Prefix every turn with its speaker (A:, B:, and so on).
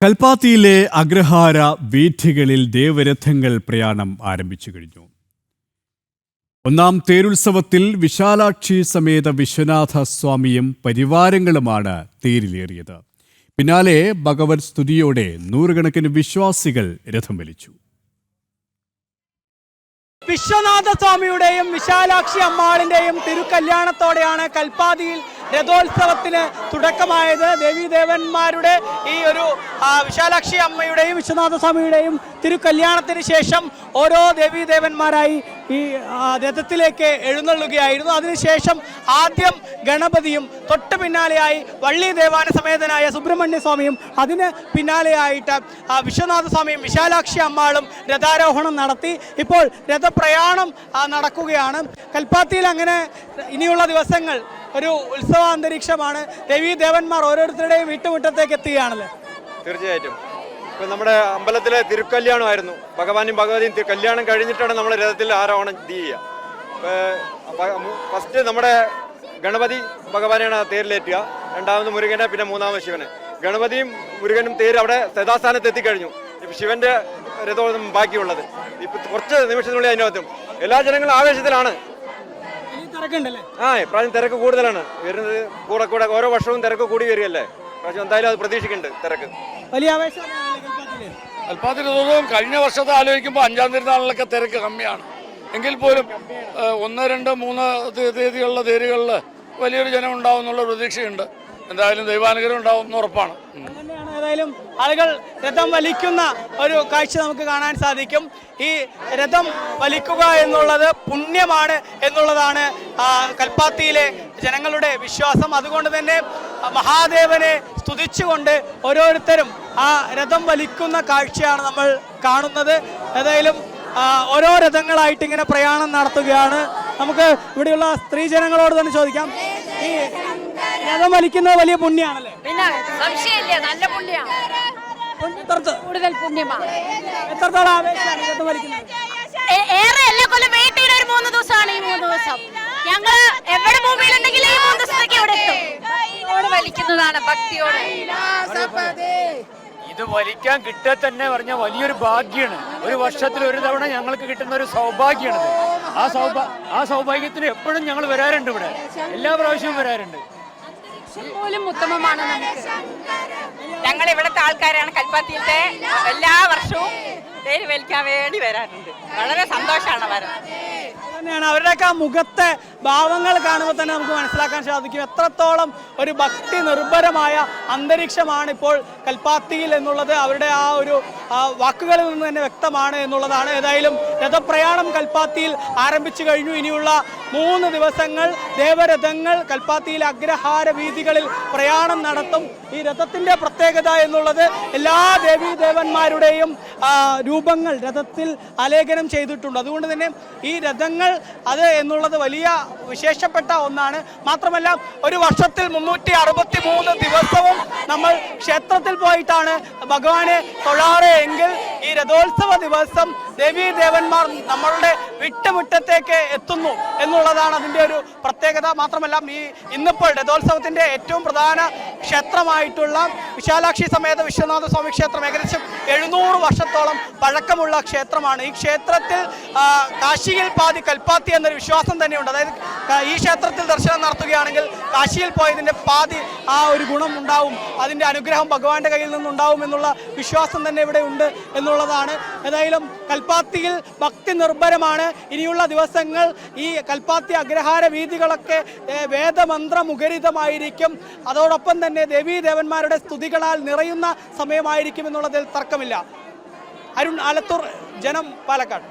A: കൽപ്പാത്തിയിലെ അഗ്രഹാര വീഥികളിൽ ദേവരഥങ്ങൾ പ്രയാണം ആരംഭിച്ചു കഴിഞ്ഞു. ഒന്നാം തേരുത്സവത്തിൽ വിശാലാക്ഷി സമേത വിശ്വനാഥ സ്വാമിയും പരിവാരങ്ങളുമാണ് തേരിലേറിയത്. പിന്നാലെ ഭഗവത് സ്തുതിയോടെ നൂറുകണക്കിന് വിശ്വാസികൾ രഥം വലിച്ചു.
B: വിശ്വനാഥ സ്വാമിയുടെയും വിശാലാക്ഷി അമ്മാളിന്റെയും തിരുക്കല്യാണത്തോടെയാണ് കൽപ്പാത്തിയിൽ രഥോത്സവത്തിന് തുടക്കമായത്. ദേവീദേവന്മാരുടെ ഈ ഒരു വിശാലാക്ഷി അമ്മയുടെയും വിശ്വനാഥ സ്വാമിയുടെയും തിരുക്കല്യാണത്തിന് ശേഷം ഓരോ ദേവീദേവന്മാരായി ഈ രഥത്തിലേക്ക് എഴുന്നള്ളുകയായിരുന്നു. അതിനുശേഷം ആദ്യം ഗണപതിയും തൊട്ട് പിന്നാലെയായി വള്ളി ദേവാന സമേതനായ സുബ്രഹ്മണ്യ സ്വാമിയും അതിന് പിന്നാലെയായിട്ട് വിശ്വനാഥ സ്വാമിയും വിശാലാക്ഷി അമ്മാളും രഥാരോഹണം നടത്തി. ഇപ്പോൾ രഥപ്രയാണം നടക്കുകയാണ്. കൽപ്പാത്തിയിൽ അങ്ങനെ ഇനിയുള്ള ദിവസങ്ങൾ ഒരു ഉത്സവാന്തരീക്ഷമാണ്. ദേവീദേവന്മാർ ഓരോരുത്തരുടെയും വീട്ടുമുറ്റത്തേക്ക് എത്തുകയാണല്ലോ.
C: തീർച്ചയായിട്ടും ഇപ്പം നമ്മുടെ അമ്പലത്തിലെ തിരുക്കല്യാണമായിരുന്നു. ഭഗവാനും ഭഗവതിയും കല്യാണം കഴിഞ്ഞിട്ടാണ് നമ്മൾ രഥത്തിൽ ആരോഹണം ചെയ്യുക. ഫസ്റ്റ് നമ്മുടെ ഗണപതി ഭഗവാനെയാണ് തേരിലേറ്റുക, രണ്ടാമത് മുരുകനെ, പിന്നെ മൂന്നാമത് ശിവനെ. ഗണപതിയും മുരുകനും തേര് അവിടെ യഥാസ്ഥാനത്ത് എത്തിക്കഴിഞ്ഞു. ഇപ്പം ശിവന്റെ രഥം ബാക്കിയുള്ളത്. ഇപ്പം കുറച്ച് നിമിഷത്തിനുള്ളിൽ അതിനകത്തും എല്ലാ ജനങ്ങളും ആവേശത്തിലാണ്. ഇപ്രാവശ്യം തിരക്ക് കൂടുതലാണ് വരുന്നത്. കൂടെ ഓരോ വർഷവും തിരക്ക് കൂടി വരികയല്ലേ. പ്രാവശ്യം എന്തായാലും അത് പ്രതീക്ഷിക്കുന്നുണ്ട്. തിരക്ക് വലിയ ആവേശം.
D: കൽപ്പാത്തി രഥോത്സവം കഴിഞ്ഞ വർഷത്തെ ആലോചിക്കുമ്പോൾ അഞ്ചാം തിരുനാളിലൊക്കെ തിരക്ക് കമ്മിയാണ്. എങ്കിൽ പോലും 1, 2, 3 തീയതികളിലെ തേരുകളിൽ വലിയൊരു ജനം ഉണ്ടാവും എന്നുള്ള പ്രതീക്ഷയുണ്ട്. എന്തായാലും ദൈവാനുഗ്രഹം ഉണ്ടാവും എന്ന് ഉറപ്പാണ്.
B: ഏതായാലും ആളുകൾ രഥം വലിക്കുന്ന ഒരു കാഴ്ച നമുക്ക് കാണാൻ സാധിക്കും. ഈ രഥം വലിക്കുക എന്നുള്ളത് പുണ്യമാണ് എന്നുള്ളതാണ് കൽപ്പാത്തിയിലെ ജനങ്ങളുടെ വിശ്വാസം. അതുകൊണ്ട് തന്നെ മഹാദേവനെ സ്തുതിച്ചുകൊണ്ട് ഓരോരുത്തരും ആ രഥം വലിക്കുന്ന കാഴ്ചയാണ് നമ്മൾ കാണുന്നത്. ഏതായാലും ഓരോ രഥങ്ങളായിട്ട് ഇങ്ങനെ പ്രയാണം നടത്തുകയാണ്. നമുക്ക് ഇവിടെയുള്ള സ്ത്രീജനങ്ങളോട് തന്നെ ചോദിക്കാം, ഈ രഥം വലിക്കുന്നത് വലിയ പുണ്യാണല്ലേ?
E: പിന്നെ സംശയമില്ല, നല്ല പുണ്യമാണ്, കൂടുതൽ പുണ്യമാണ്.
B: എത്രത്തോളം ആവേശമാണ് രഥം വലിക്കുന്നത്?
E: ഏറെ എല്ലാ കൊല്ലം വീട്ടിൽ ഒരു 3 ദിവസമാണ്. ഈ 3 ദിവസം ഞങ്ങൾ എവിടെ ഭൂമിയിലുണ്ടെങ്കിലും ഈ 3 ദിവസത്തേക്ക് ഇവിടെ എത്തും. വലിക്കുന്നതാണ് ഭക്തിയോടെ.
F: ഇത് വലിക്കാൻ കിട്ടാൻ തന്നെ പറഞ്ഞാൽ വലിയൊരു ഭാഗ്യമാണ്. ഒരു വർഷത്തിൽ ഒരു തവണ ഞങ്ങൾക്ക് കിട്ടുന്ന ഒരു സൗഭാഗ്യമാണിത്. ആ സൗഭാഗ്യത്തിന് എപ്പോഴും ഞങ്ങൾ വരാറുണ്ട്. ഇവിടെ എല്ലാ പ്രാവശ്യവും വരാറുണ്ട്.
E: പോലും ഉത്തമമാണ് നമുക്ക്.
G: ഞങ്ങൾ ഇവിടുത്തെ ആൾക്കാരാണ്. കൽപ്പാത്തിയിലത്തെ എല്ലാ വർഷവും തേര് വലിക്കാൻ വേണ്ടി വരാറുണ്ട്. വളരെ സന്തോഷമാണ് വരുന്നത്.
B: തന്നെയാണ് അവരുടെയൊക്കെ ആ മുഖത്തെ ഭാവങ്ങൾ കാണുമ്പോൾ തന്നെ നമുക്ക് മനസ്സിലാക്കാൻ സാധിക്കും എത്രത്തോളം ഒരു ഭക്തി നിർഭരമായ അന്തരീക്ഷമാണ് ഇപ്പോൾ കൽപ്പാത്തിയിൽ എന്നുള്ളത്. അവരുടെ ആ ഒരു വാക്കുകളിൽ നിന്ന് തന്നെ വ്യക്തമാണ് എന്നുള്ളതാണ്. ഏതായാലും രഥപ്രയാണം കൽപ്പാത്തിയിൽ ആരംഭിച്ചു കഴിഞ്ഞു. ഇനിയുള്ള 3 ദിവസങ്ങൾ ദേവരഥങ്ങൾ കൽപ്പാത്തിയിലെ അഗ്രഹാര വീഥികളിൽ പ്രയാണം നടത്തും. ഈ രഥത്തിന്റെ പ്രത്യേകത എന്നുള്ളത് എല്ലാ ദേവീദേവന്മാരുടെയും രൂപങ്ങൾ രഥത്തിൽ ആലേഖനം ചെയ്തിട്ടുണ്ട്. അതുകൊണ്ട് തന്നെ ഈ രഥങ്ങൾ അത് എന്നുള്ളത് വലിയ വിശേഷപ്പെട്ട ഒന്നാണ്. മാത്രമല്ല ഒരു വർഷത്തിൽ 363 ദിവസവും നമ്മൾ ക്ഷേത്രത്തിൽ പോയിട്ടാണ് ഭഗവാനെ തൊഴാറ് എങ്കിൽ ഈ രഥോത്സവ ദിവസം ദേവീദേവന്മാർ നമ്മളുടെ വിട്ടുമുറ്റത്തേക്ക് എത്തുന്നു എന്നുള്ളതാണ് അതിൻ്റെ ഒരു പ്രത്യേകത. മാത്രമല്ല ഇന്നിപ്പോൾ രഥോത്സവത്തിൻ്റെ ഏറ്റവും പ്രധാന ക്ഷേത്രമായിട്ടുള്ള വിശാലാക്ഷി സമേത വിശ്വനാഥ സ്വാമി ക്ഷേത്രം ഏകദേശം 700 വർഷത്തോളം പഴക്കമുള്ള ക്ഷേത്രമാണ്. ഈ ക്ഷേത്രത്തിൽ കാശിയിൽ പാതി കൽപ്പാത്തി എന്നൊരു വിശ്വാസം തന്നെയുണ്ട്. അതായത് ഈ ക്ഷേത്രത്തിൽ ദർശനം നടത്തുകയാണെങ്കിൽ കാശിയിൽ പോയതിൻ്റെ പാതി ആ ഒരു ഗുണം ഉണ്ടാവും, അതിൻ്റെ അനുഗ്രഹം ഭഗവാന്റെ കയ്യിൽ നിന്നുണ്ടാവും എന്നുള്ള വിശ്വാസം തന്നെ ഇവിടെ ഉണ്ട് എന്നുള്ളതാണ്. ഏതായാലും കൽപ്പാത്തിയിൽ ഭക്തി നിർഭരമാണ്. ഇനിയുള്ള ദിവസങ്ങൾ ഈ കൽപ്പാത്തി അഗ്രഹാര വീഥികളൊക്കെ വേദമന്ത്ര മുഖരിതമായിരിക്കും. അതോടൊപ്പം തന്നെ ദേവീദേവന്മാരുടെ സ്തുതികളാൽ നിറയുന്ന സമയമായിരിക്കും എന്നുള്ളതിൽ തർക്കമില്ല. അരുൺ ആലത്തൂർ, ജനം, പാലക്കാട്.